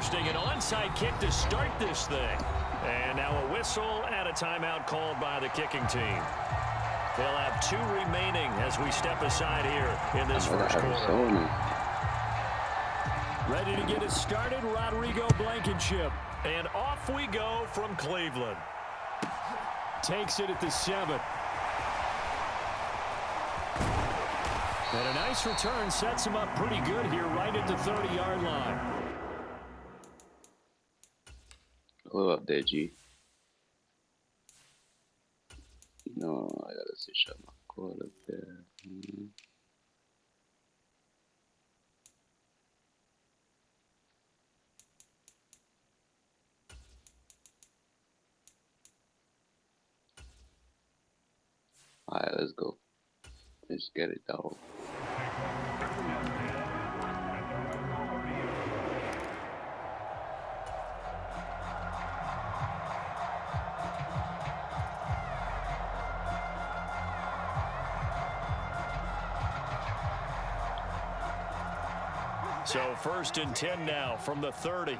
interesting. An onside kick to start this thing. And now a whistle and a timeout called by the kicking team. They'll have 2 remaining as we step aside here in this first quarter. Ready to get it started, Rodrigo Blankenship. And off we go from Cleveland. Takes it at the 7. And a nice return sets him up pretty good here right at the 30-yard line. Go up there, G. No, I gotta see shut my cord up there. Alright, let's go. Let's get it, dog. So 1st and 10 now from the 30.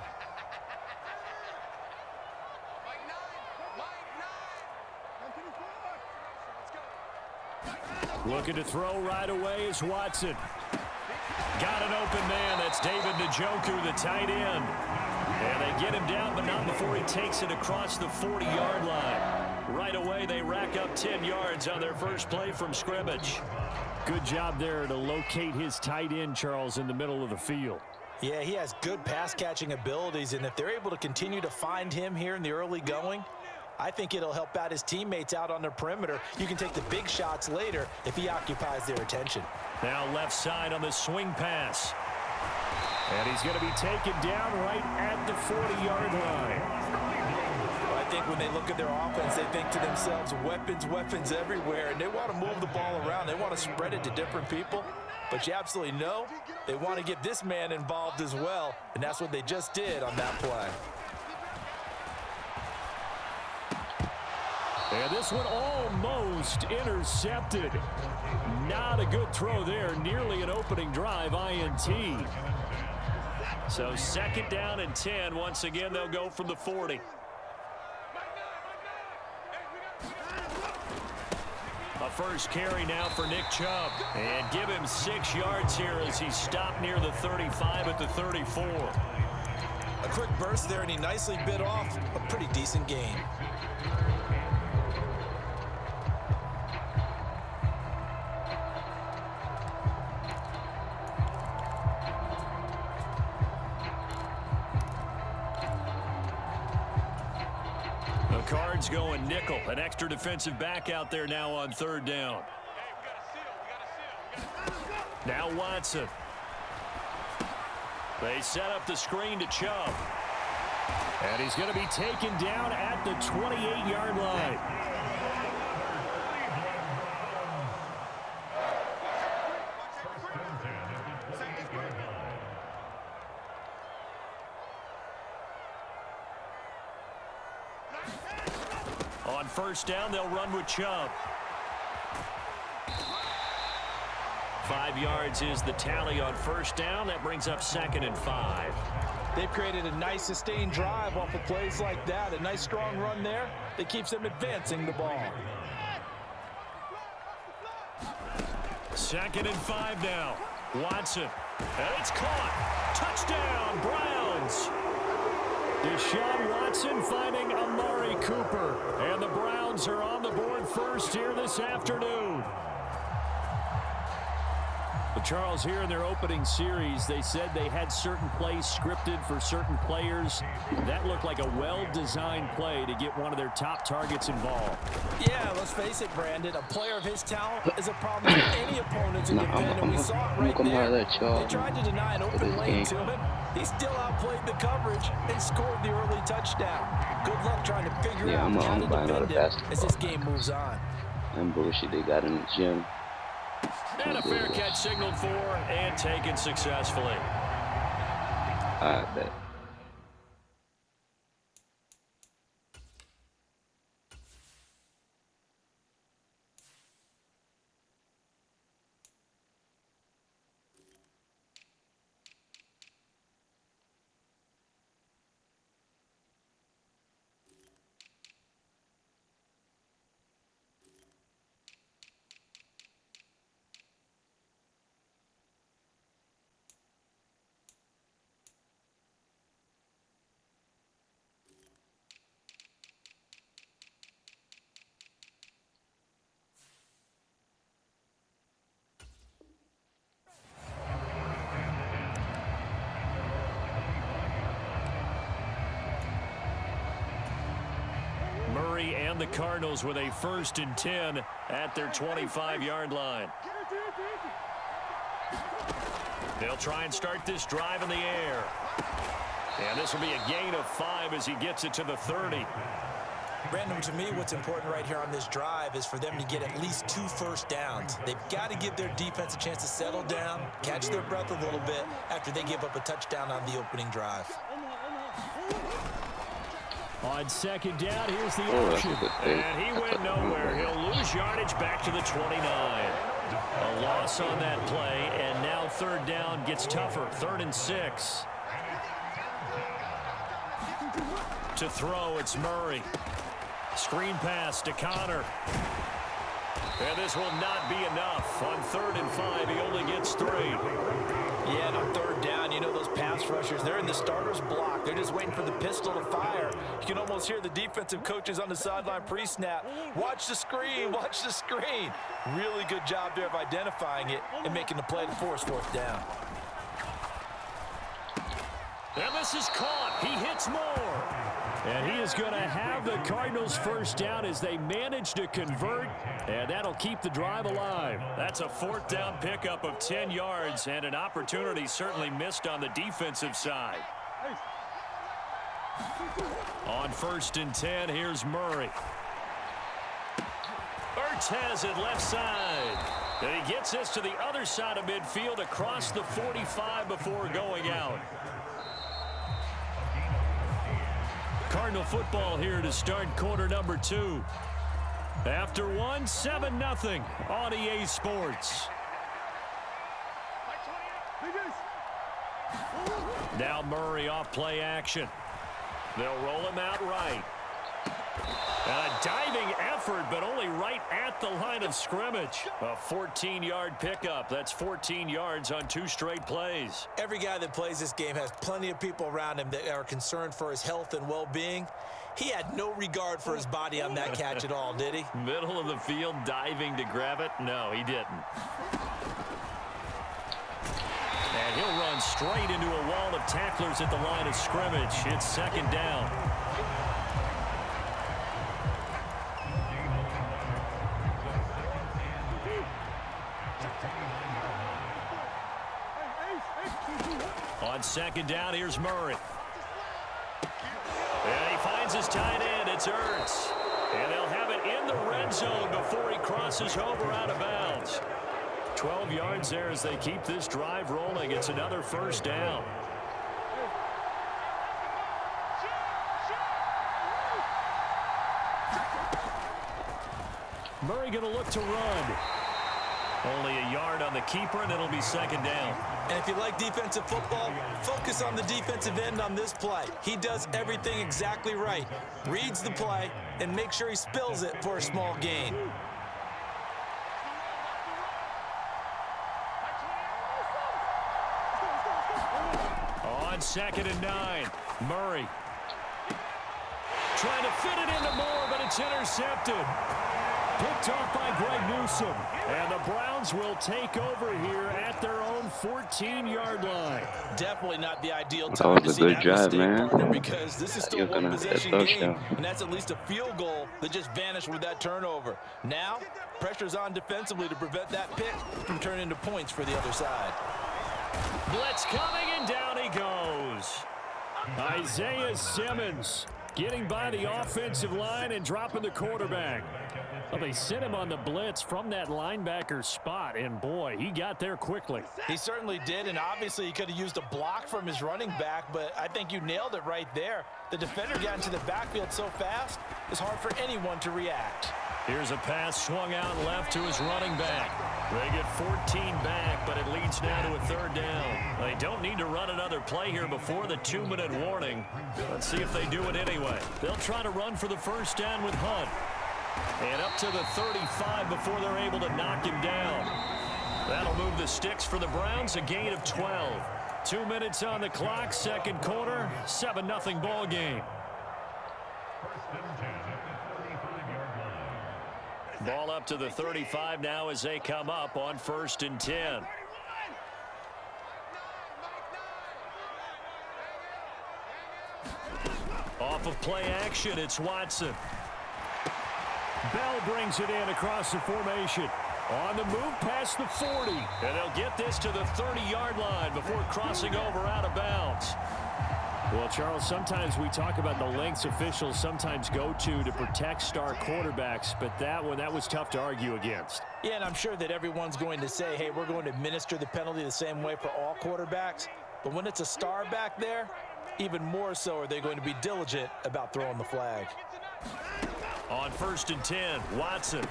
Looking to throw right away is Watson. Got an open man. That's David Njoku, the tight end. And they get him down, but not before he takes it across the 40-yard line. Right away, they rack up 10 yards on their first play from scrimmage. Good job there to locate his tight end, Charles, in the middle of the field. Yeah, he has good pass-catching abilities, and if they're able to continue to find him here in the early going, I think it'll help out his teammates out on the perimeter. You can take the big shots later if he occupies their attention. Now left side on the swing pass. And he's going to be taken down right at the 40-yard line. I think when they look at their offense, they think to themselves, weapons, weapons everywhere, and they want to move the ball around. They want to spread it to different people, but you absolutely know they want to get this man involved as well, and that's what they just did on that play. And this one almost intercepted. Not a good throw there. Nearly an opening drive, INT. So 2nd down and 10. Once again, they'll go from the 40. A first carry now for Nick Chubb. And give him 6 yards here as he stopped near the 35 at the 34. A quick burst there, and he nicely bit off a pretty decent gain. Cards going nickel. An extra defensive back out there now on 3rd down. Now Watson. They set up the screen to Chubb. And he's going to be taken down at the 28-yard line. On 1st down, they'll run with Chubb. 5 yards is the tally on 1st down. That brings up 2nd and 5. They've created a nice sustained drive off of plays like that. A nice strong run there that keeps them advancing the ball. 2nd and 5 now. Watson. And it's caught. Touchdown, Browns. Deshaun Watson finding Amari Cooper. And the Browns are on the board first here this afternoon. But Charles, here in their opening series, they said they had certain plays scripted for certain players. That looked like a well-designed play to get one of their top targets involved. Yeah, let's face it, Brandon. A player of his talent is a problem for any opponent to defend, and we saw it right there. They tried to deny an open lane to him. He still outplayed the coverage and scored the early touchdown. Good luck trying to figure out how to defend it as this game moves on. And bullshit they got in the gym. And a fair catch signaled for and taken successfully. I bet. Murray and the Cardinals with a 1st and 10 at their 25-yard line. They'll try and start this drive in the air. And this will be a gain of 5 as he gets it to the 30. Brandon, to me, what's important right here on this drive is for them to get at least 2 first downs. They've got to give their defense a chance to settle down, catch their breath a little bit after they give up a touchdown on the opening drive. On 2nd down, here's the option. And he went nowhere. He'll lose yardage back to the 29. A loss on that play, and now 3rd down gets tougher. 3rd and 6. To throw, it's Murray. Screen pass to Connor. And this will not be enough. On 3rd and 5, he only gets 3. Yeah, and on 3rd down, you know those pass rushers, they're in the starter's block. They're just waiting for the pistol to fire. You can almost hear the defensive coaches on the sideline pre-snap. Watch the screen, watch the screen. Really good job there of identifying it and making the play to force 4th down. And this is caught. He hits more. And he is going to have the Cardinals' 1st down as they manage to convert, and that'll keep the drive alive. That's a 4th down pickup of 10 yards and an opportunity certainly missed on the defensive side. On 1st and 10, here's Murray. Ertz has it left side. And he gets this to the other side of midfield across the 45 before going out. Cardinal football here to start quarter number 2. After 1, 7-0 on EA Sports. Now Murray off play action. They'll roll him out right. And a diving effort, but only right at the line of scrimmage. A 14-yard pickup. That's 14 yards on 2 straight plays. Every guy that plays this game has plenty of people around him that are concerned for his health and well-being. He had no regard for his body on that catch at all, did he? Middle of the field, diving to grab it? No, he didn't. And he'll run straight into a wall of tacklers at the line of scrimmage. It's 2nd down. On 2nd down, here's Murray. And he finds his tight end. It's Ertz. And they'll have it in the red zone before he crosses over out of bounds. 12 yards there as they keep this drive rolling. It's another 1st down. Murray going to look to run. Only a yard on the keeper, and it'll be 2nd down. And if you like defensive football, focus on the defensive end on this play. He does everything exactly right. Reads the play and makes sure he spills it for a small gain. On 2nd and 9, Murray. Trying to fit it into Moore, but it's intercepted. Picked off by Greg Newsome. And the Browns will take over here at their own 14-yard line. Definitely not the ideal time that was to a see good that drive, man. partner, because this is still You're one gonna possession hit game, touchdown. and that's at least a field goal that just vanished with that turnover. Now, pressure's on defensively to prevent that pick from turning into points for the other side. Blitz coming, and down he goes. Isaiah Simmons getting by the offensive line and dropping the quarterback. Well, they sent him on the blitz from that linebacker spot, and boy, he got there quickly. He certainly did, and obviously he could have used a block from his running back, but I think you nailed it right there. The defender got into the backfield so fast, it's hard for anyone to react. Here's a pass swung out left to his running back. They get 14 back, but it leads now to a 3rd down. They don't need to run another play here before the 2-minute warning. Let's see if they do it anyway. They'll try to run for the 1st down with Hunt. And up to the 35 before they're able to knock him down. That'll move the sticks for the Browns, a gain of 12. 2 minutes on the clock, 2nd quarter, 7-0 ball game. Ball up to the 35 now as they come up on 1st and 10. Off of play action, it's Watson. Bell brings it in across the formation. On the move past the 40. And they'll get this to the 30-yard line before crossing over out of bounds. Well, Charles, sometimes we talk about the lengths officials sometimes go to protect star quarterbacks, but that was tough to argue against. Yeah, and I'm sure that everyone's going to say, hey, we're going to administer the penalty the same way for all quarterbacks. But when it's a star back there, even more so are they going to be diligent about throwing the flag. On 1st and 10, Watson.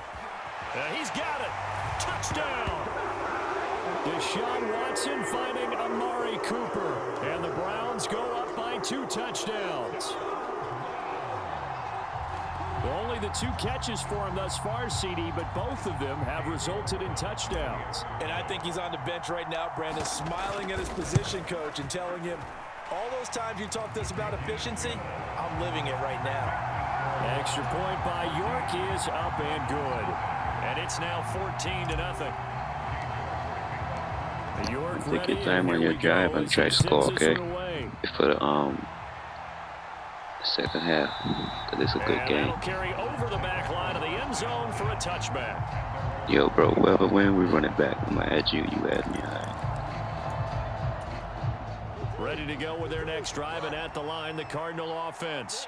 He's got it. Touchdown. Deshaun Watson finding Amari Cooper. And the Browns go up by 2 touchdowns. Well, only the 2 catches for him thus far, CD, but both of them have resulted in touchdowns. And I think he's on the bench right now, Brandon, smiling at his position coach and telling him, all those times you talked to us about efficiency, I'm living it right now. Extra point by York is up and good. And it's now 14-0. York take your time on your drive and try to score, okay? For the second half, because it's a good game. That'll carry over the back line of the end zone for a touchback. Yo, bro, whoever win, we run it back. I'm gonna add you. You add me. All right. Ready to go with their next drive, and at the line, the Cardinal offense.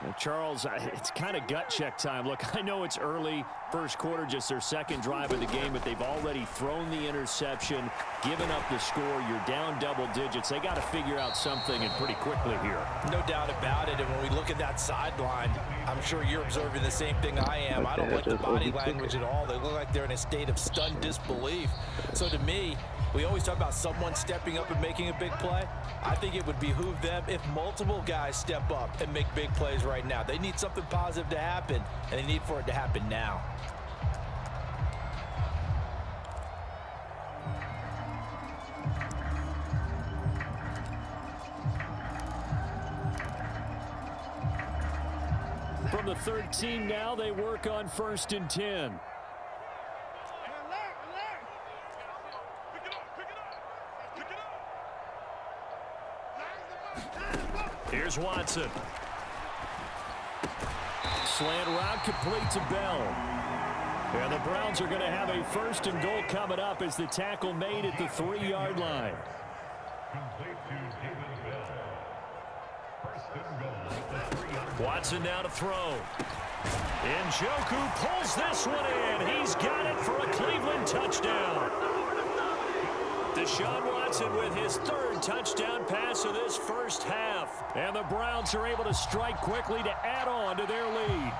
Well, Charles, it's kind of gut check time. Look, I know it's early, first quarter, just their second drive of the game, but they've already thrown the interception, given up the score. You're down double digits. They got to figure out something, and pretty quickly here. No doubt about it, and when we look at that sideline, I'm sure you're observing the same thing I am. I don't like the body language at all. They look like they're in a state of stunned disbelief. So to me, we always talk about someone stepping up and making a big play. I think it would behoove them if multiple guys step up and make big plays right now. They need something positive to happen, and they need for it to happen now. From the 13 now, they work on 1st and 10. Here's Watson. Slant route complete to Bell. And the Browns are going to have a 1st and goal coming up as the tackle made at the 3-yard line. Watson now to throw. Njoku pulls this one in. He's got it for a Cleveland touchdown. Deshaun Watson with his 3rd touchdown pass of this first half. And the Browns are able to strike quickly to add on to their lead.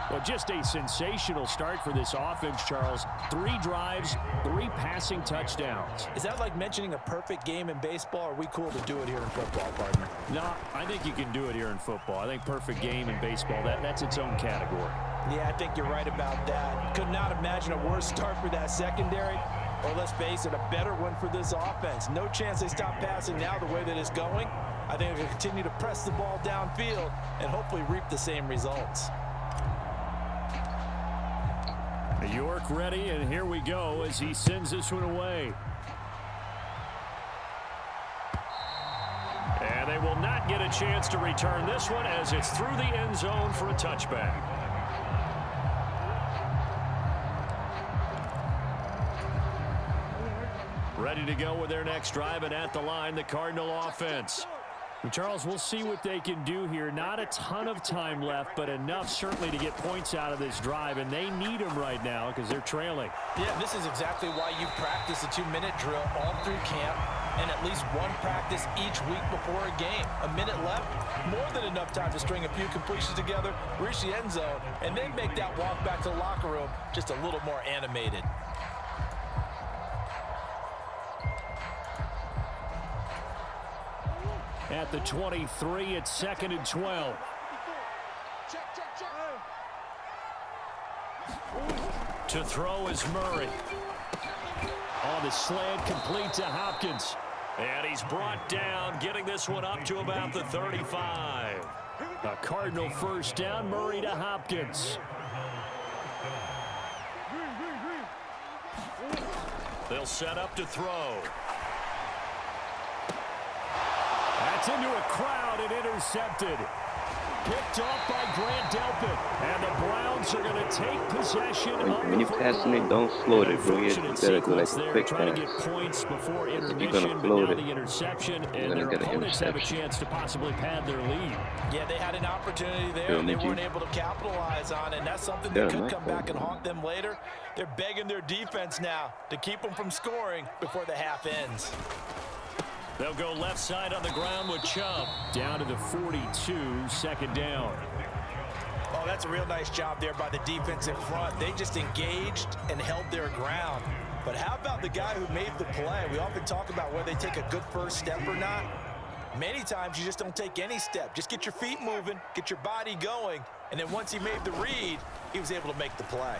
Well, just a sensational start for this offense, Charles. 3 drives, 3 passing touchdowns. Is that like mentioning a perfect game in baseball? Or are we cool to do it here in football, partner? No, I think you can do it here in football. I think perfect game in baseball, that's its own category. Yeah, I think you're right about that. Could not imagine a worse start for that secondary. Or let's face it, a better one for this offense. No chance they stop passing now the way that it's going. I think they'll continue to press the ball downfield and hopefully reap the same results. York ready, and here we go as he sends this one away. And they will not get a chance to return this one as it's through the end zone for a touchback. Ready to go with their next drive, and at the line, the Cardinal offense. And Charles, we'll see what they can do here. Not a ton of time left, but enough certainly to get points out of this drive, and they need them right now because they're trailing. Yeah, this is exactly why you practice a 2-minute drill all through camp and at least one practice each week before a game. A minute left, more than enough time to string a few completions together, reach the end zone, and then make that walk back to the locker room just a little more animated. At the 23, it's 2nd and 12. To throw is Murray. On the slant, complete to Hopkins. And he's brought down, getting this one up to about the 35. A Cardinal 1st down, Murray to Hopkins. They'll set up to throw. That's into a crowd and intercepted. Picked off by Grant Delpit. And the Browns are going to take possession of the football. When you passing it, don't float it, bro. You gotta go like a quick trying pass. to get points before If intermission, you're gonna but float now it, the interception, you're and gonna their get an opponents have a interception. chance to possibly pad their lead. Yeah, they had an opportunity there, and they weren't able to capitalize on it, and that's something that could come back and haunt them later. They're begging their defense now to keep them from scoring before the half ends. They'll go left side on the ground with Chubb. Down to the 42, second down. Oh, that's a real nice job there by the defense in front. They just engaged and held their ground. But how about the guy who made the play? We often talk about whether they take a good first step or not. Many times you just don't take any step. Just get your feet moving, get your body going, and then once he made the read, he was able to make the play.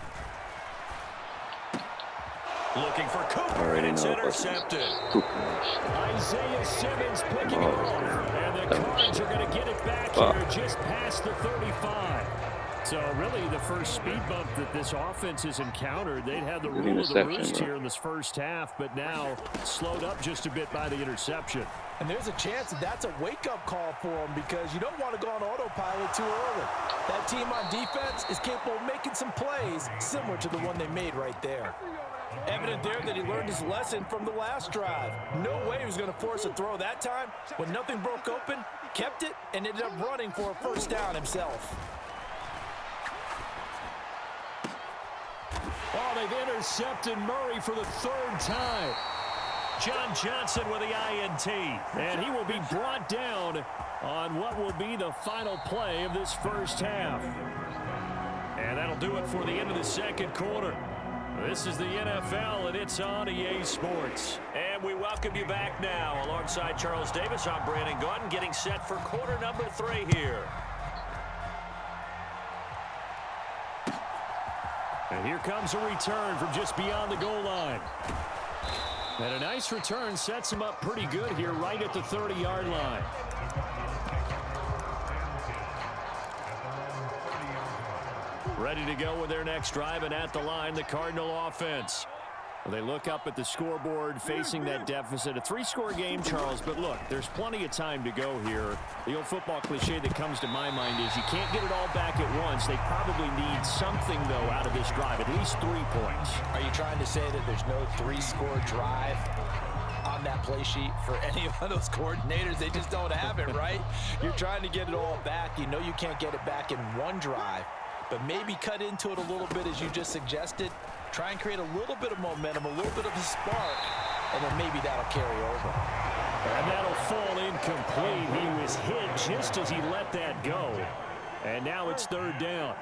Looking for Cooper, and it's intercepted. Isaiah Simmons picking it off, and the Cards are going to get it back here just past the 35. So really the first speed bump that this offense has encountered, they'd had the rule of the roost here in this first half, but now slowed up just a bit by the interception. And there's a chance that that's a wake-up call for them because you don't want to go on autopilot too early. That team on defense is capable of making some plays similar to the one they made right there. Evident there that he learned his lesson from the last drive. No way he was going to force a throw that time. When nothing broke open, kept it, and ended up running for a first down himself. Oh, they've intercepted Murray for the third time. John Johnson with the INT. And he will be brought down on what will be the final play of this first half. And that'll do it for the end of the second quarter. This is the NFL, and it's on EA Sports. And we welcome you back now. Alongside Charles Davis, I'm Brandon Gordon, getting set for quarter number 3 here. And here comes a return from just beyond the goal line. And a nice return sets him up pretty good here right at the 30-yard line. Ready to go with their next drive, and at the line, the Cardinal offense. Well, they look up at the scoreboard facing that deficit. A 3-score game, Charles, but look, there's plenty of time to go here. The old football cliche that comes to my mind is you can't get it all back at once. They probably need something, though, out of this drive, at least 3 points. Are you trying to say that there's no 3-score drive on that play sheet for any of those coordinators? They just don't have it, right? You're trying to get it all back. You know you can't get it back in one drive, but maybe cut into it a little bit as you just suggested. Try and create a little bit of momentum, a little bit of a spark, and then maybe that'll carry over. And that'll fall incomplete. He was hit just as he let that go. And now it's third down.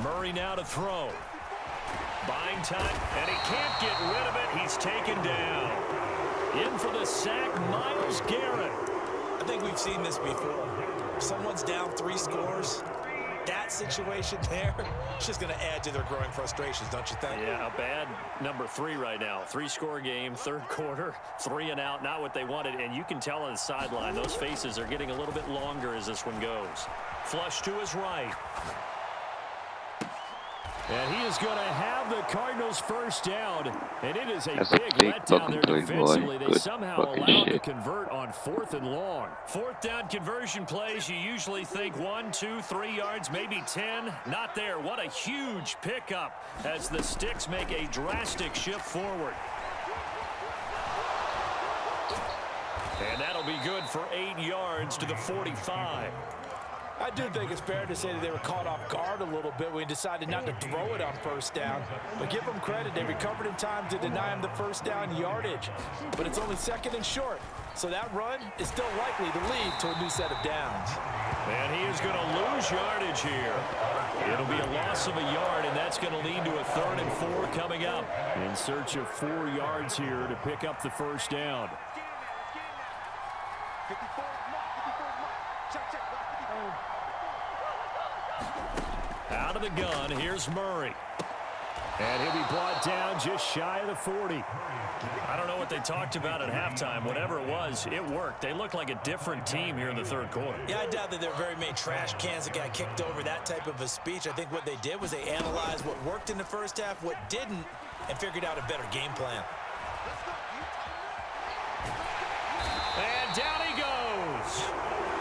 Murray now to throw. Buying time, and he can't get rid of it. He's taken down. In for the sack, Myles Garrett. I think we've seen this before. If someone's down 3 scores, that situation there, it's just going to add to their growing frustrations, don't you think? Yeah, a bad number 3 right now. 3-score game, third quarter, 3 and out, not what they wanted. And you can tell on the sideline, those faces are getting a little bit longer as this one goes. Flush to his right. And he is going to have the Cardinals first down. And it is a big letdown there defensively. They somehow allowed to convert on 4th and long. 4th down conversion plays, you usually think 1, 2, 3 yards, maybe 10. Not there. What a huge pickup as the Sticks make a drastic shift forward. And that'll be good for 8 yards to the 45. I do think it's fair to say that they were caught off guard a little bit when we decided not to throw it on first down. But give them credit. They recovered in time to deny him the first down yardage. But it's only 2nd and short. So that run is still likely to lead to a new set of downs. And he is going to lose yardage here. It'll be a loss of a yard, and that's going to lead to a 3rd and 4 coming up. In search of 4 yards here to pick up the first down. Out of the gun, here's Murray. And he'll be brought down just shy of the 40. I don't know what they talked about at halftime. Whatever it was, it worked. They looked like a different team here in the third quarter. Yeah, I doubt that there are very many trash cans that got kicked over that type of a speech. I think what they did was they analyzed what worked in the first half, what didn't, and figured out a better game plan. And down he goes.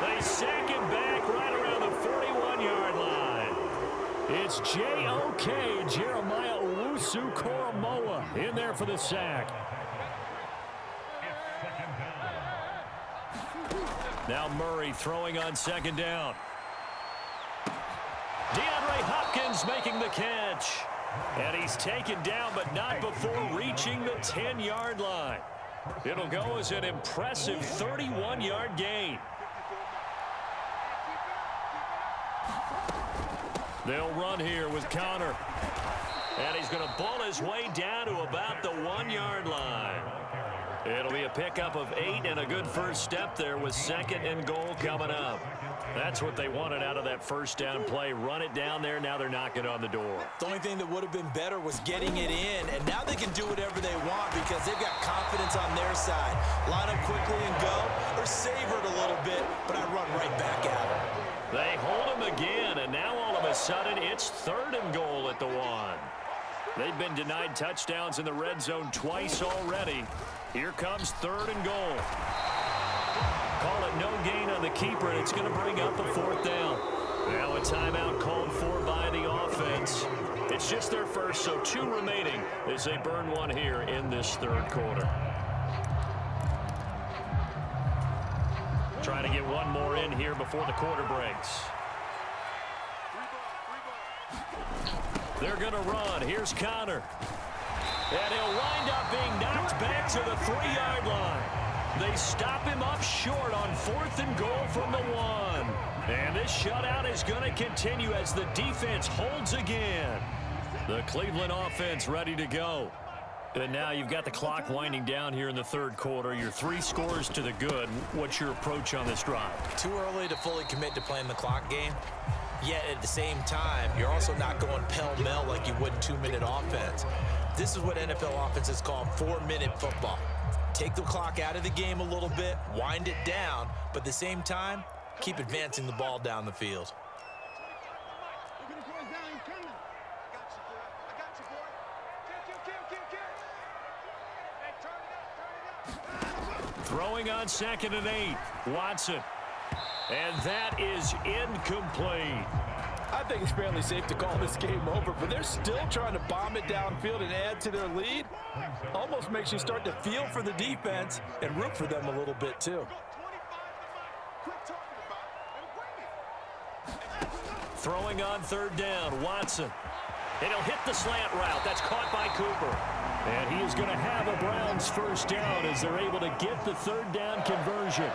They sack him back right around the 41-yard line. It's J.O.K. Jeremiah Owusu-Koramoah in there for the sack. Now Murray throwing on second down. DeAndre Hopkins making the catch. And he's taken down, but not before reaching the 10-yard line. It'll go as an impressive 31-yard gain. They'll run here with Connor. And he's going to bull his way down to about the 1-yard line. It'll be a pickup of 8 and a good first step there with second and goal coming up. That's what they wanted out of that first down play. Run it down there. Now they're knocking on the door. The only thing that would have been better was getting it in, and now they can do whatever they want because they've got confidence on their side. Line up quickly and go, or savor it a little bit, but I run right back at them. They hold him again, and now all of a sudden it's third and goal at the 1. They've been denied touchdowns in the red zone twice already. Here comes third and goal. Call it no gain on the keeper, and it's going to bring up a fourth down. Now a timeout called for by the offense. It's just their first, so 2 remaining as they burn one here in this third quarter. Trying to get one more in here before the quarter breaks. They're going to run. Here's Connor. And he'll wind up being knocked back to the 3-yard line. They stop him up short on fourth and goal from the 1. And this shutout is going to continue as the defense holds again. The Cleveland offense ready to go. And now you've got the clock winding down here in the third quarter. You're 3 scores to the good. What's your approach on this drive? Too early to fully commit to playing the clock game. Yet at the same time, you're also not going pell-mell like you would in 2-minute offense. This is what NFL offenses call 4-minute football. Take the clock out of the game a little bit, wind it down, but at the same time, keep advancing the ball down the field. Throwing on second and 8, Watson. And that is incomplete. I think it's fairly safe to call this game over, but they're still trying to bomb it downfield and add to their lead. Almost makes you start to feel for the defense and root for them a little bit too. Throwing on third down, Watson. And he'll hit the slant route. That's caught by Cooper. And he is going to have a Browns first down as they're able to get the third down conversion.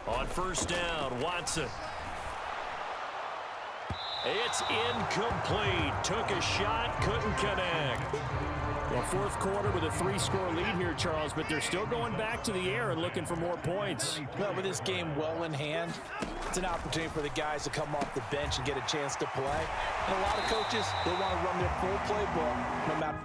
On first down, Watson. It's incomplete. Took a shot, couldn't connect. Well, fourth quarter with a 3-score lead here, Charles, but they're still going back to the air and looking for more points. Well, with this game well in hand, it's an opportunity for the guys to come off the bench and get a chance to play. And a lot of coaches, they want to run their full playbook no matter.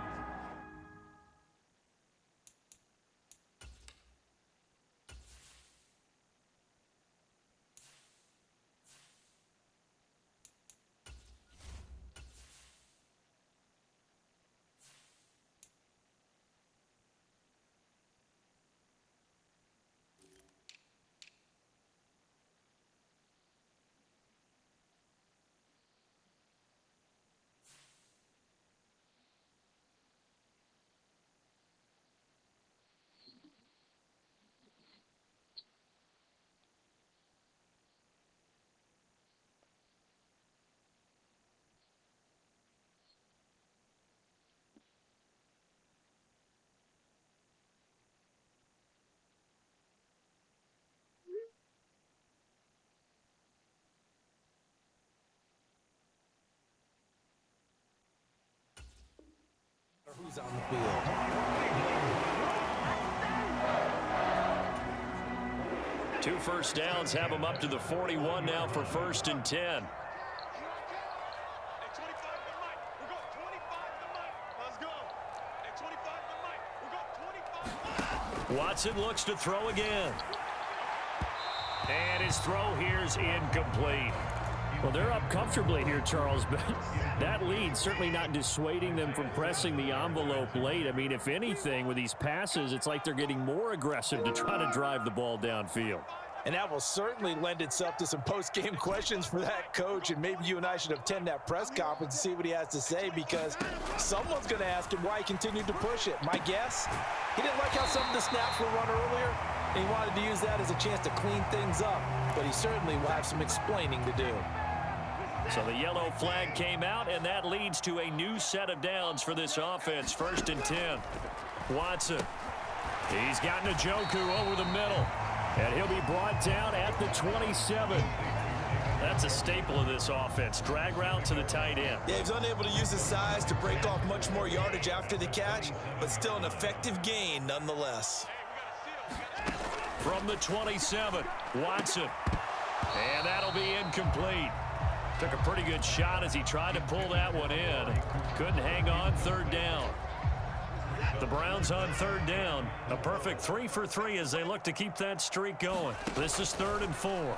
Who's on the field? 2 first downs have them up to the 41 now for 1st and 10. Watson looks to throw again. And his throw here is incomplete. Well, they're up comfortably here, Charles, but that lead certainly not dissuading them from pressing the envelope late. I mean, if anything, with these passes, it's like they're getting more aggressive to try to drive the ball downfield. And that will certainly lend itself to some post-game questions for that coach, and maybe you and I should attend that press conference and see what he has to say, because someone's going to ask him why he continued to push it. My guess, he didn't like how some of the snaps were run earlier, and he wanted to use that as a chance to clean things up, but he certainly will have some explaining to do. So the yellow flag came out, and that leads to a new set of downs for this offense. 1st and 10. Watson. He's got Njoku over the middle. And he'll be brought down at the 27. That's a staple of this offense. Drag route to the tight end. Yeah, he's unable to use his size to break off much more yardage after the catch, but still an effective gain nonetheless. From the 27, Watson. And that'll be incomplete. Took a pretty good shot as he tried to pull that one in. Couldn't hang on. 3rd down. The Browns on 3rd down. A perfect 3 for 3 as they look to keep that streak going. This is 3rd and 4.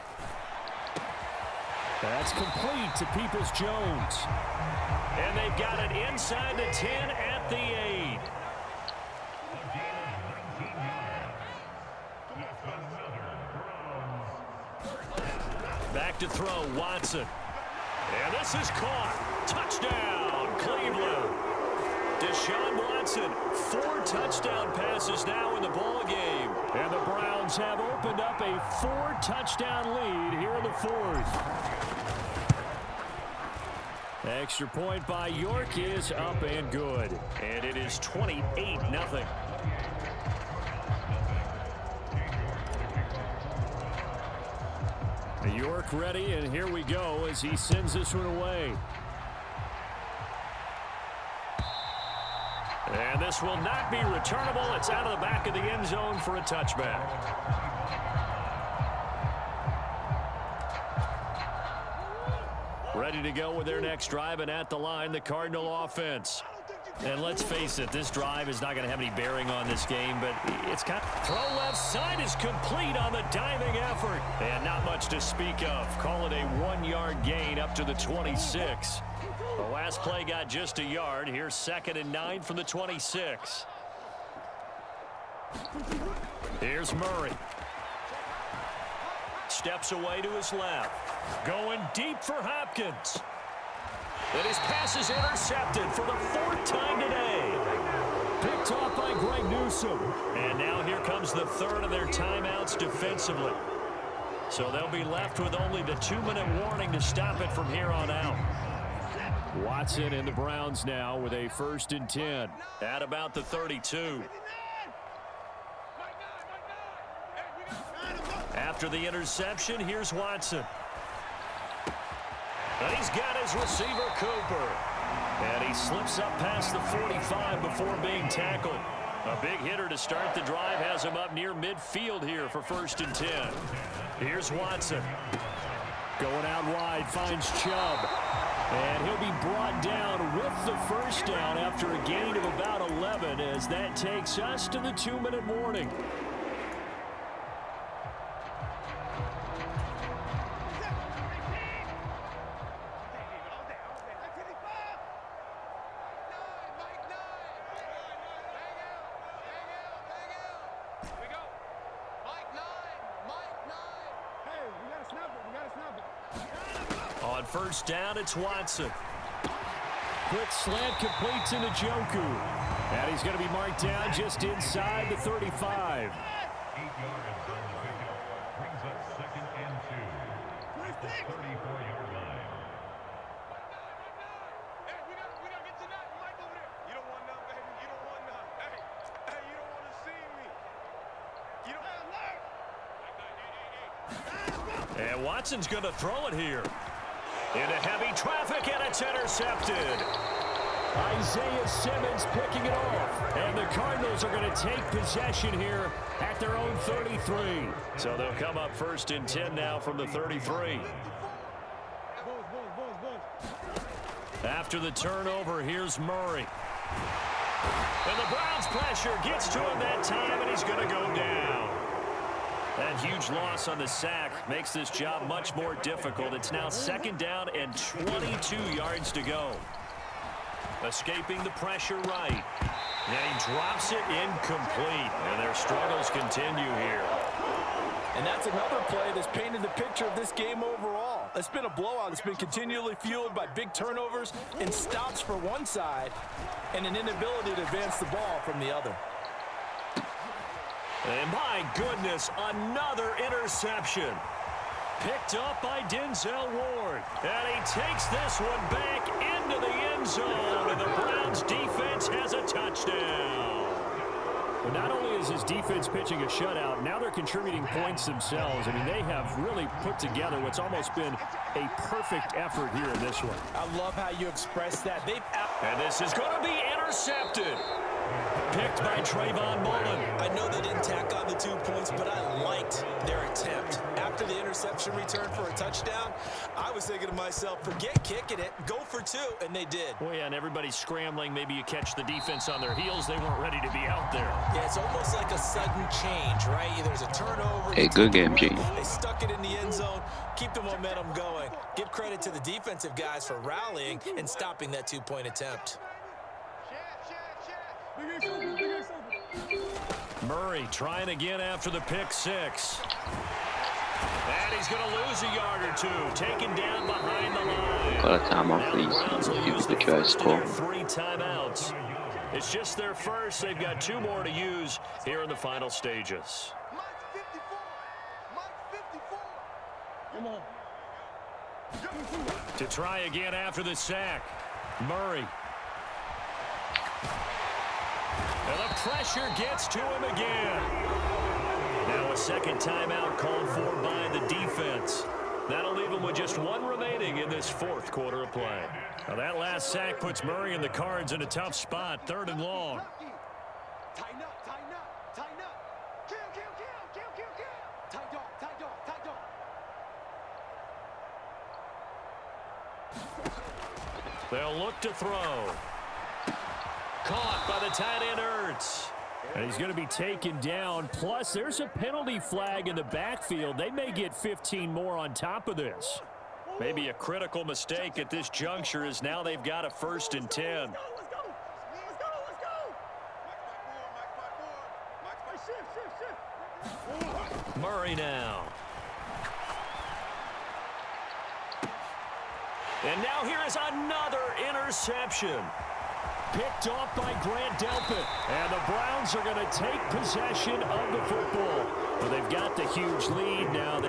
That's complete to Peoples-Jones. And they've got it inside the 10 at the 8. Back to throw, Watson. And this is caught. Touchdown, Cleveland. Deshaun Watson, 4 touchdown passes now in the ball game. And the Browns have opened up a 4-touchdown lead here in the 4th. Extra point by York is up and good. And it is 28-0. York ready, and here we go as he sends this one away. And this will not be returnable. It's out of the back of the end zone for a touchback. Ready to go with their next drive, and at the line, the Cardinal offense. And let's face it, this drive is not going to have any bearing on this game, but it's kind of... Throw left side is complete on the diving effort. And not much to speak of. Call it a 1-yard gain up to the 26. The last play got just a yard. Here's 2nd and 9 from the 26. Here's Murray. Steps away to his left. Going deep for Hopkins. And his pass is intercepted for the 4th time today. Picked off by Greg Newsome. And now here comes the 3rd of their timeouts defensively. So they'll be left with only the 2-minute warning to stop it from here on out. Watson and the Browns now with a 1st and 10. At about the 32. After the interception, here's Watson. And he's got his receiver, Cooper. And he slips up past the 45 before being tackled. A big hitter to start the drive has him up near midfield here for 1st and 10. Here's Watson. Going out wide, finds Chubb. And he'll be brought down with the 1st down after a gain of about 11 as that takes us to the 2-minute warning. On 1st down, it's Watson. Quick slant complete to Njoku. And he's going to be marked down just inside the 35. 8-yard pickup brings up 2nd and 2. At the 34-yard line. Hey, we gotta get to that mic over there. You don't want none, baby. You don't want none. Hey, you don't want to see me. You don't. And Watson's going to throw it here. Into heavy traffic, and it's intercepted. Isaiah Simmons picking it off. And the Cardinals are going to take possession here at their own 33. So they'll come up 1st and 10 now from the 33. After the turnover, here's Murray. And the Browns pressure gets to him that time, and he's going to go down. That huge loss on the sack makes this job much more difficult. It's now 2nd down and 22 yards to go. Escaping the pressure right. And he drops it incomplete. And their struggles continue here. And that's another play that's painted the picture of this game overall. It's been a blowout. It's been continually fueled by big turnovers and stops for one side and an inability to advance the ball from the other. And my goodness, another interception. Picked up by Denzel Ward. And he takes this one back into the end zone. And the Browns defense has a touchdown. But not only is his defense pitching a shutout, now they're contributing points themselves. I mean, they have really put together what's almost been a perfect effort here in this one. I love how you express that. And this is going to be intercepted. Picked by Trayvon Mullen. I know they didn't tack on the 2 points, but I liked their attempt. After the interception return for a touchdown, I was thinking to myself, forget kicking it, go for 2, and they did. Well, yeah, and everybody's scrambling. Maybe you catch the defense on their heels. They weren't ready to be out there. Yeah, it's almost like a sudden change, right? There's a turnover. Hey, good game, G. They stuck it in the end zone. Keep the momentum going. Give credit to the defensive guys for rallying and stopping that 2-point attempt. Murray trying again after the pick 6. And he's going to lose a yard or 2. Taken down behind the line. Got a time off these. Use the try score. 3 timeouts. It's just their first. They've got 2 more to use here in the final stages. To try again after the sack. Murray. And the pressure gets to him again. Now a 2nd timeout called for by the defense. That'll leave him with just 1 remaining in this 4th quarter of play. Now that last sack puts Murray and the Cards in a tough spot. 3rd and long. Tighten up, tighten up, tighten up. Kill, kill, kill, kill, kill, kill. Tight dog, tight dog, tight dog. They'll look to throw. Caught by the tight end Ertz. And he's going to be taken down. Plus, there's a penalty flag in the backfield. They may get 15 more on top of this. Maybe a critical mistake at this juncture is now they've got a 1st and 10. Murray now. And now here is another interception. Picked off by Grant Delpit. And the Browns are going to take possession of the football. Well, they've got the huge lead now.